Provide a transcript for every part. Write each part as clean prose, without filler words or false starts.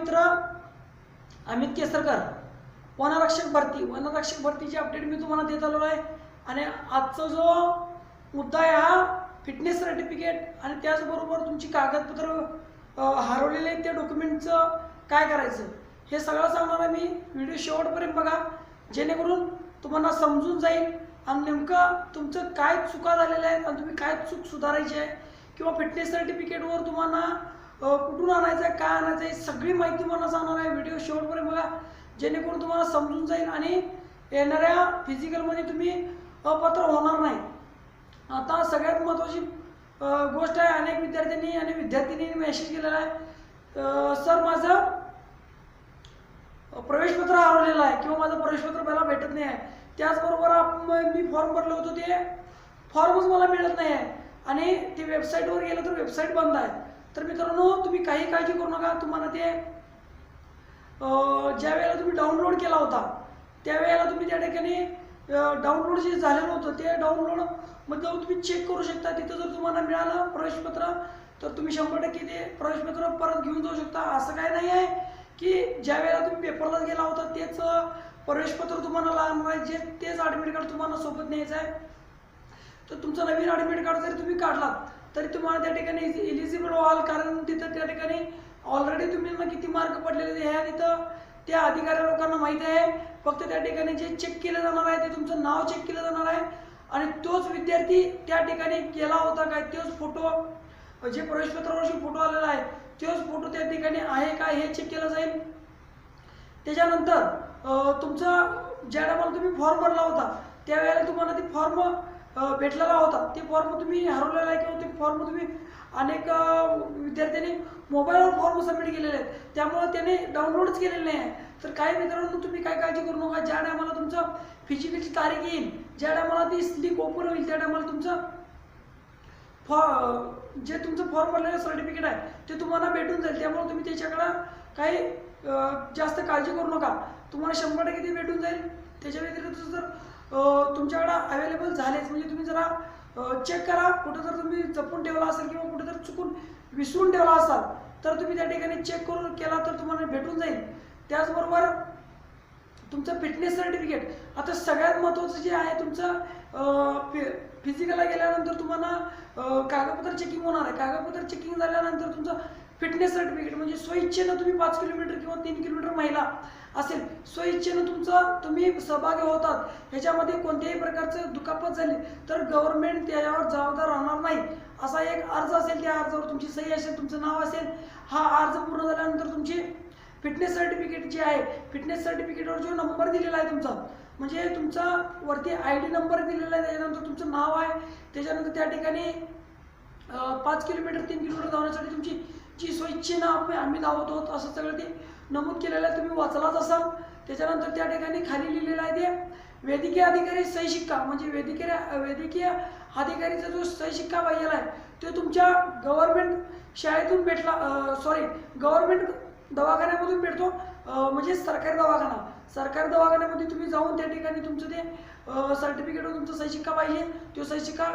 मित्र, अमित केसरकर, वनरक्षक भरतीची अपडेट मी तुम्हाला देत आलेलो आहे। आणि आजचा जो मुद्दा आहे हा फिटनेस सर्टिफिकेट आणि त्याचबरोबर तुमची कागदपत्र हरवलेले आहेत त्या डॉक्युमेंटचं काय करायचं हे सगळं सांगणार आहे मी। व्हिडिओ शेवटपर्यंत बघा जेणेकरून तुम्हाला समजून जाईल आणि नेमकं तुमचं काय चुका झालेल्या आहेत आणि तुम्ही काय चूक सुधारायची आहे किंवा फिटनेस सर्टिफिकेटवर तुम्हाला कुठून आणायचं आहे, काय आणायचं आहे, सगळी माहिती मला सांगणार आहे। व्हिडिओ शेवटपर्यंत बघा जेणेकरून तुम्हाला समजून जाईल आणि येणाऱ्या फिजिकलमध्ये तुम्ही अपात्र होणार नाही। आता सगळ्यात महत्त्वाची गोष्ट आहे, अनेक विद्यार्थ्यांनी आणि विद्यार्थिनींनी मेसेज केलेला आहे, सर माझं प्रवेशपत्र हरवलेलं आहे किंवा माझं प्रवेशपत्र मला भेटत नाही आहे। त्याचबरोबर मी फॉर्म भरलं होतं ते फॉर्मच मला मिळत नाही आहे आणि ते वेबसाईटवर गेलं तर वेबसाईट बंद आहे। तर मित्रांनो तुम्ही काही काळजी करू नका, तुम्हाला ते ज्या वेळेला तुम्ही डाउनलोड केला होता त्यावेळेला तुम्ही त्या ठिकाणी डाउनलोड जे झालेलं होतं ते डाउनलोड मध्ये जाऊन तुम्ही चेक करू शकता। तिथं जर तुम्हाला मिळालं प्रवेशपत्र तर तुम्ही 100% ते प्रवेशपत्र परत घेऊन जाऊ शकता। असं काय नाही आहे की ज्या वेळेला तुम्ही पेपरला गेला होता तेच प्रवेशपत्र तुम्हाला लागणार आहे, तेच ॲडमिट कार्ड तुम्हाला सोबत न्यायचं आहे। तर तुमचं नवीन ॲडमिट कार्ड जरी तुम्ही काढलात तरी तुम्हाला त्या ठिकाणी इलिजिबल व्हाल, कारण तिथं त्या ठिकाणी ऑलरेडी तुम्ही किती मार्क पडलेले हे तिथं त्या अधिकारी लोकांना माहिती आहे। फक्त त्या ठिकाणी जे चेक केलं जाणार आहे ते तुमचं नाव चेक केलं जाणार आहे आणि तोच विद्यार्थी त्या ठिकाणी गेला होता काय, तोच फोटो जे प्रवेशपत्रावरची फोटो आलेला आहे तोच फोटो त्या ठिकाणी आहे काय हे चेक केलं जाईल। त्याच्यानंतर तुमचा ज्या टायमाला तुम्ही फॉर्म भरला होता त्यावेळेला तुम्हाला ती फॉर्म भेटलेला होता, ते फॉर्म तुम्ही हरवलेला आहे किंवा ते फॉर्म तुम्ही अनेक विद्यार्थ्यांनी मोबाईलवर फॉर्म सबमिट केलेले आहेत त्यामुळे त्याने डाउनलोडच केलेले नाही आहे। तर काही मित्रांनो तुम्ही काय काळजी करू नका, ज्या टायमाला तुमचं फिजिकलची तारीख येईल, ज्या टायमाला ती स्लिप ओपन होईल त्या टायमाला तुमचं जे तुमचं फॉर्म भरलेलं सर्टिफिकेट आहे ते तुम्हाला भेटून जाईल। त्यामुळे तुम्ही त्याच्याकडं काही जास्त काळजी करू नका, तुम्हाला 100% ते भेटून जाईल। त्याच्या व्यतिरिक्त जर तुमच्याकडे अवेलेबल झालेच म्हणजे तुम्ही जरा चेक करा, कुठं जर तुम्ही जपून ठेवला असेल किंवा कुठं जर चुकून विसरून ठेवला असाल तर तुम्ही त्या ठिकाणी चेक करून केला तर तुम्हाला भेटून जाईल। त्याचबरोबर तुमचं फिटनेस सर्टिफिकेट, आता सगळ्यात महत्त्वाचं जे आहे तुमचं फिजिकलला गेल्यानंतर तुम्हाला कागदपत्र चेकिंग होणार आहे। कागदपत्र चेकिंग झाल्यानंतर तुमचं फिटनेस सर्टिफिकेट म्हणजे स्वइच्छेनं तुम्ही 5 किलोमीटर किंवा 3 किलोमीटर महिला असेल स्वइच्छेनं तुम्ही सहभागी होतात, ह्याच्यामध्ये कोणत्याही प्रकारचं दुखापत झाली तर गव्हर्नमेंट त्याच्यावर जबाबदार राहणार नाही। असा एक अर्ज असेल, त्या अर्जावर तुमची सही असेल, तुमचं नाव असेल, हा अर्ज पूर्ण झाल्यानंतर तुमची फिटनेस सर्टिफिकेट जे आहे फिटनेस सर्टिफिकेटवर जो नंबर दिलेला आहे तुमचा म्हणजे तुमचा वरती ID नंबर दिलेला आहे, त्याच्यानंतर तुमचं नाव आहे, त्याच्यानंतर त्या ठिकाणी 5 किलोमीटर 3 किलोमीटर धावण्यासाठी तुमची जी स्वइच्छेनं आम्ही धावत आहोत असं सगळं ते नमूद केलेलं आहे, तुम्ही वाचलाच असाल। त्याच्यानंतर त्या ठिकाणी खाली लिहिलेलं आहे ते वैद्यकीय अधिकारी सही शिक्का म्हणजे वैद्यकीय अधिकारीचा जो सही शिक्का पाहिजेला आहे तो तुमच्या गव्हर्नमेंट शाळेतून भेटला, गव्हर्नमेंट दवाखान्यामधून भेटतो, म्हणजे सरकारी दवाखान्यामध्ये तुम्ही जाऊन त्या ठिकाणी तुमचं ते सर्टिफिकेटवर तुमचा सही शिक्का पाहिजे। तो सही शिक्का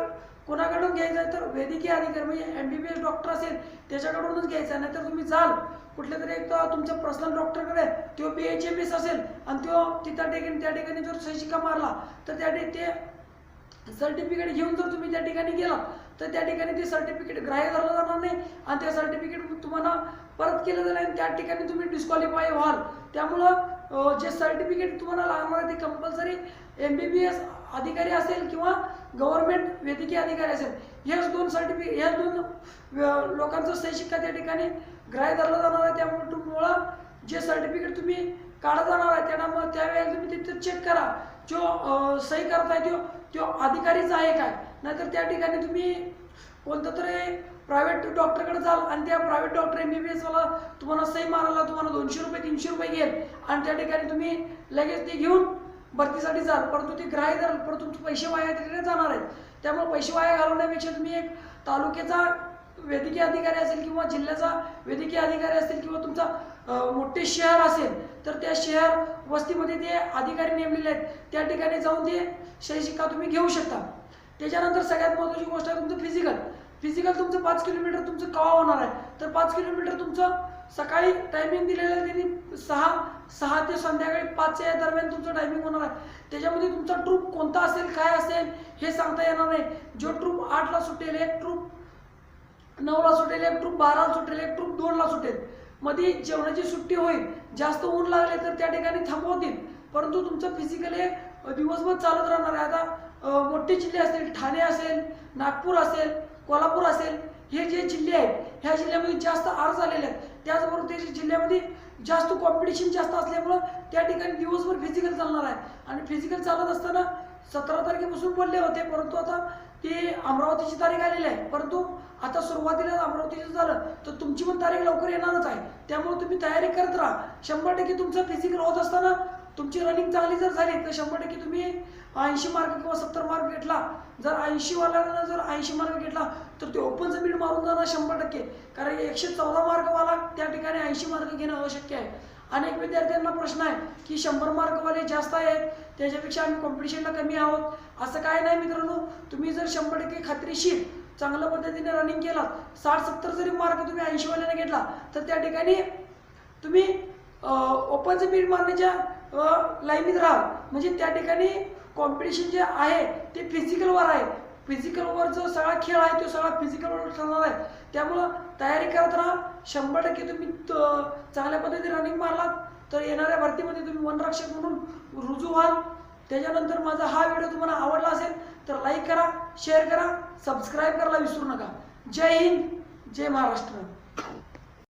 कोणाकडून घ्यायचा आहे तर वैद्यकीय अधिकारी म्हणजे MBBS डॉक्टर असेल त्याच्याकडूनच घ्यायचा आहे। नाहीतर तुम्ही जाल कुठल्या तरी एक तुमच्या पर्सनल डॉक्टरकडे, तो BHMS असेल आणि तो त्या ठिकाणी जर सही शिक्का मारला तर ते सर्टिफिकेट घेऊन जर तुम्ही त्या ठिकाणी गेला तर त्या ठिकाणी ते सर्टिफिकेट ग्राह्य धरलं जाणार नाही आणि त्या सर्टिफिकेट तुम्हाला परत केलं जाईल आणि त्या ठिकाणी तुम्ही डिस्क्वालिफाय व्हाल। त्यामुळं जे सर्टिफिकेट तुम्हाला लागणार आहे ते कंपल्सरी MBBS अधिकारी असेल किंवा गव्हर्नमेंट वैद्यकीय अधिकारी असेल, ह्याच दोन लोकांचा सही शिक्का त्या ठिकाणी ग्राह्य धरला जाणार आहे। त्यामुळे तुम्हाला जे सर्टिफिकेट तुम्ही काढत जाणार आहे त्यावेळेला तुम्ही तिथे चेक करा जो सही करताय तो अधिकारीचा आहे काय, नाहीतर त्या ठिकाणी तुम्ही कोणतं तरी प्रायव्हेट डॉक्टरकडे जाल आणि त्या प्रायव्हेट डॉक्टर MBBS वाला तुम्हाला सही मारायला तुम्हाला 200 रुपये 300 रुपये घेईल आणि त्या ठिकाणी तुम्ही लगेच ते घेऊन भरतीसाठी जाल, परंतु ते ग्राह्य धरल परंतु तुमचे पैसे वाया तिकडे जाणार आहेत। त्यामुळे पैसे वाया घालवण्यापेक्षा तुम्ही एक तालुक्याचा वैद्यकीय अधिकारी असेल किंवा जिल्ह्याचा वैद्यकीय अधिकारी असेल किंवा तुमचा मोठे शहर असेल तर त्या शहर वस्तीमध्ये ते अधिकारी नेमलेले आहेत त्या ठिकाणी जाऊन ते सही शिक्का तुम्ही घेऊ शकता। त्याच्यानंतर सगळ्यात महत्त्वाची गोष्ट आहे तुमचं फिजिकल तुमचं 5 किलोमीटर तुमचं कवा होणार आहे तर 5 किलोमीटर तुमचं सकाळी टायमिंग दिलेलं आहे त्यांनी 6 ते संध्याकाळी 5 या दरम्यान तुमचं टायमिंग होणार आहे. त्याच्यामध्ये तुमचा ट्रूप कोणता असेल काय असेल हे सांगता येणार नाही. जो ट्रूप 8ला सुटेल, एक ट्रूप 9ला सुटेल, एक ट्रूप 12ला सुटेल, एक ट्रूप 2ला सुटेल. मध्ये जेवणाची सुट्टी होईल, जास्त ऊन लागले तर त्या ठिकाणी थांबवतील, परंतु तुमचं फिजिकल हे दिवसभर चालत राहणार आहे. आता मोठे जिल्हे असतील, ठाणे असेल, नागपूर असेल, कोल्हापूर असेल, हे जे जिल्हे आहेत ह्या जिल्ह्यामध्ये जास्त अर्ज आलेले आहेत. त्याचबरोबर त्या जिल्ह्यामध्ये जास्त कॉम्पिटिशन जास्त असल्यामुळं त्या ठिकाणी दिवसभर फिजिकल चालणार आहे. आणि फिजिकल चालत असताना 17 तारखेपासून बोलले होते, परंतु आता ते अमरावतीची तारीख आलेली आहे. परंतु आता सुरुवातीला अमरावतीचं झालं तर तुमची पण तारीख लवकर येणारच आहे. त्यामुळे तुम्ही तयारी करत राहा. 100% तुमचं फिजिकल होत असताना तुमची रनिंग चांगली जर झाली तर 100% तुम्ही 80 मार्क किंवा 70 मार्क घेतला. जर 80 वाल्यानं जर 80 मार्क घेतला तर ते ओपनचं बीड मारून जाणार 100%. कारण 114 मार्कवाला त्या ठिकाणी 80 मार्क घेणं अशक्य आहे. अनेक विद्यार्थ्यांना प्रश्न आहे की 100 मार्कवाले जास्त आहेत, त्याच्यापेक्षा आम्ही कॉम्पिटिशनला कमी आहोत. असं काय नाही मित्रांनो. तुम्ही जर 100% खात्रीशीर चांगल्या पद्धतीने रनिंग केला, 60-70 जरी मार्क तुम्ही 80 वाल्याने घेतला तर त्या ठिकाणी तुम्ही ओपनचं बीड मारण्याच्या लाईनीत राहा. म्हणजे त्या ठिकाणी कॉम्पिटिशन जे आहे ते फिजिकलवर आहे. फिजिकलवर जो सगळा खेळ आहे तो सगळा फिजिकलवर ठरणार आहे. त्यामुळं तयारी करत राहा. 100% तुम्ही चांगल्या पद्धतीने रनिंग मारलात तर येणाऱ्या भरतीमध्ये तुम्ही वनरक्षक म्हणून रुजू व्हाल. त्याच्यानंतर माझा हा व्हिडिओ तुम्हाला आवडला असेल तर लाईक करा, शेअर करा, सबस्क्राईब करायला विसरू नका. जय हिंद, जय महाराष्ट्र.